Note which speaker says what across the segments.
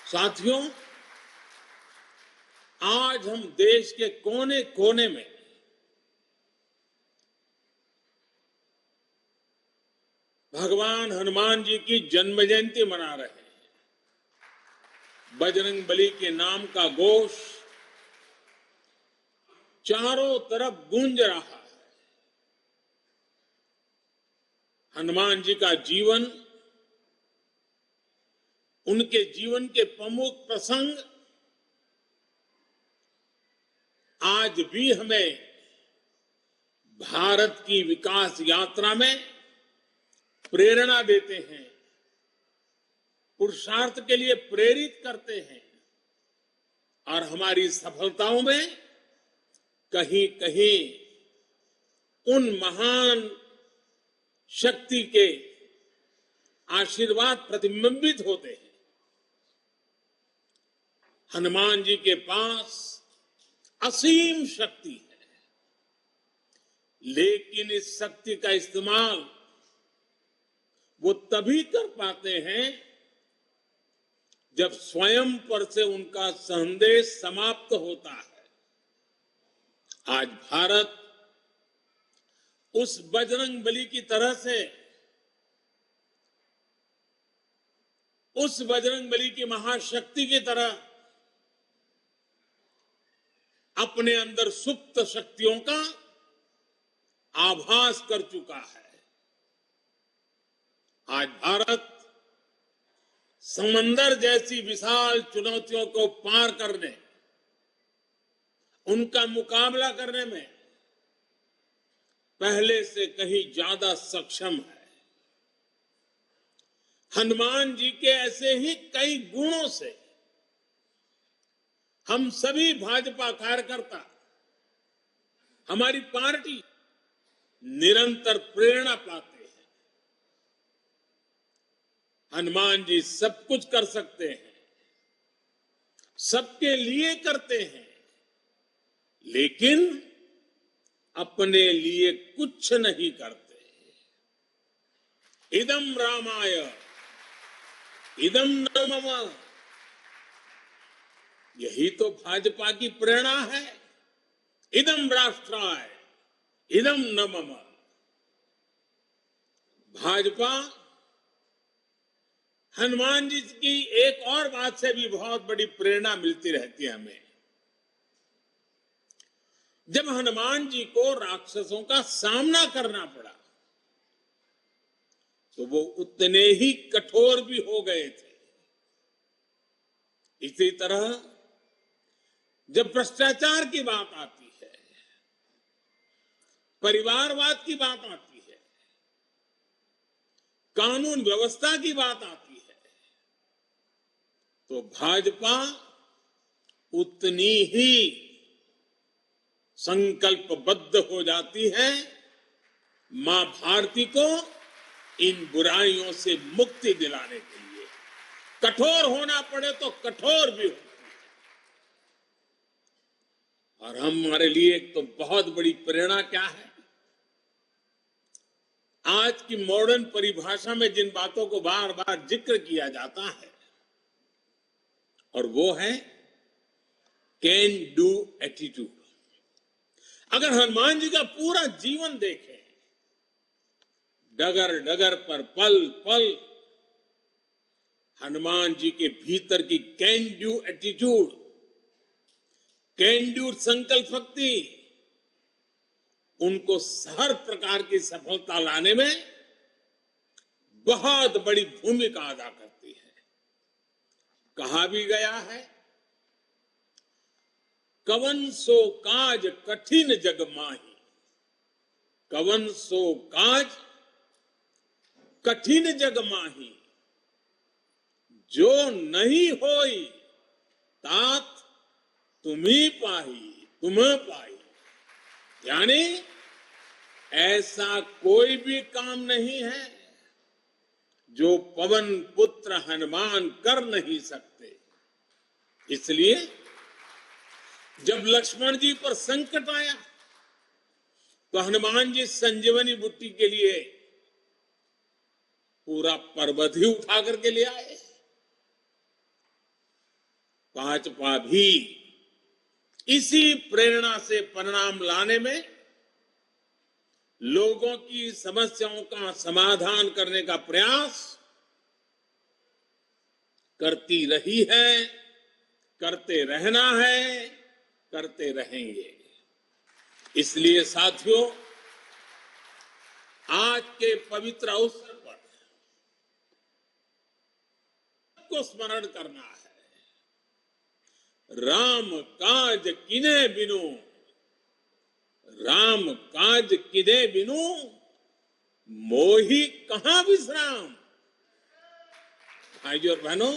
Speaker 1: साथियों, आज हम देश के कोने कोने में भगवान हनुमान जी की जन्म जयंती मना रहे हैं। बजरंग बली के नाम का घोष चारों तरफ गूंज रहा है। हनुमान जी का जीवन, उनके जीवन के प्रमुख प्रसंग आज भी हमें भारत की विकास यात्रा में प्रेरणा देते हैं, पुरुषार्थ के लिए प्रेरित करते हैं और हमारी सफलताओं में कहीं कहीं उन महान शक्ति के आशीर्वाद प्रतिबिंबित होते हैं। हनुमान जी के पास असीम शक्ति है, लेकिन इस शक्ति का इस्तेमाल वो तभी कर पाते हैं जब स्वयं पर से उनका संदेश समाप्त होता है। आज भारत उस बजरंग बली की तरह से, उस बजरंग बली की महाशक्ति की तरह अपने अंदर सुप्त शक्तियों का आभास कर चुका है। आज भारत समंदर जैसी विशाल चुनौतियों को पार करने, उनका मुकाबला करने में पहले से कहीं ज्यादा सक्षम है। हनुमान जी के ऐसे ही कई गुणों से हम सभी भाजपा कार्यकर्ता, हमारी पार्टी निरंतर प्रेरणा पाते हैं। हनुमान जी सब कुछ कर सकते हैं, सबके लिए करते हैं, लेकिन अपने लिए कुछ नहीं करते। इदम रामाय इदम न मम, यही तो भाजपा की प्रेरणा है। इदम राष्ट्राय इदम न मम। भाजपा हनुमान जी की एक और बात से भी बहुत बड़ी प्रेरणा मिलती रहती है हमें। जब हनुमान जी को राक्षसों का सामना करना पड़ा तो वो उतने ही कठोर भी हो गए थे। इसी तरह जब भ्रष्टाचार की बात आती है, परिवारवाद की बात आती है, कानून व्यवस्था की बात आती है, तो भाजपा उतनी ही संकल्पबद्ध हो जाती है मां भारती को इन बुराइयों से मुक्ति दिलाने के लिए। कठोर होना पड़े तो कठोर भी होती है। और हमारे लिए एक तो बहुत बड़ी प्रेरणा क्या है, आज की मॉडर्न परिभाषा में जिन बातों को बार बार जिक्र किया जाता है, और वो है कैन डू एटीट्यूड। अगर हनुमान जी का पूरा जीवन देखें, डगर डगर पर पल पल हनुमान जी के भीतर की can do attitude, can do संकल्प शक्ति उनको हर प्रकार की सफलता लाने में बहुत बड़ी भूमिका अदा करती है। कहा भी गया है, कवन सो काज कठिन जग माही, कवन सो काज कठिन जग माही, जो नहीं होई तात तुम्ही पाही, तुम्हें पाई। यानी ऐसा कोई भी काम नहीं है जो पवन पुत्र हनुमान कर नहीं सकते। इसलिए जब लक्ष्मण जी पर संकट आया तो हनुमान जी संजीवनी बूटी के लिए पूरा पर्वत ही उठा करके ले आए। भाजपा भी इसी प्रेरणा से परिणाम लाने में, लोगों की समस्याओं का समाधान करने का प्रयास करती रही है, करते रहना है, करते रहेंगे। इसलिए साथियों, आज के पवित्र अवसर पर को स्मरण करना है। राम काज किने बिनु, राम काज किने बिनु, मोहि कहां विश्राम। भाइयों और बहनों,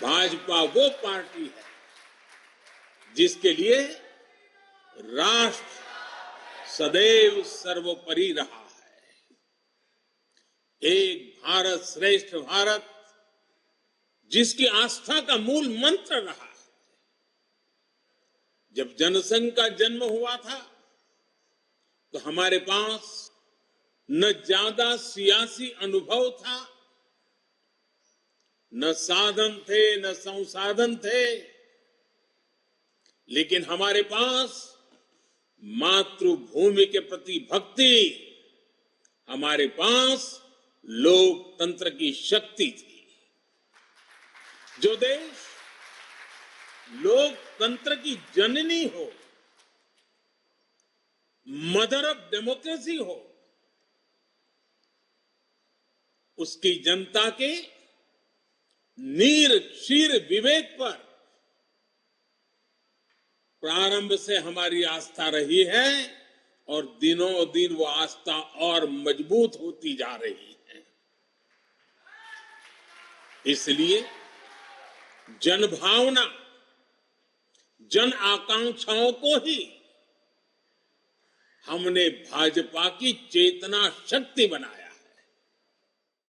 Speaker 1: भाजपा वो पार्टी है जिसके लिए राष्ट्र सदैव सर्वोपरि रहा है। एक भारत श्रेष्ठ भारत जिसकी आस्था का मूल मंत्र रहा है। जब जनसंघ का जन्म हुआ था तो हमारे पास न ज्यादा सियासी अनुभव था, न साधन थे, न संसाधन थे, लेकिन हमारे पास मातृभूमि के प्रति भक्ति, हमारे पास लोकतंत्र की शक्ति थी। जो देश लोकतंत्र की जननी हो, मदर ऑफ डेमोक्रेसी हो, उसकी जनता के नीर क्षीर विवेक पर प्रारंभ से हमारी आस्था रही है और दिनों दिन वो आस्था और मजबूत होती जा रही है। इसलिए जनभावना, जन आकांक्षाओं को ही हमने भाजपा की चेतना शक्ति बनाया।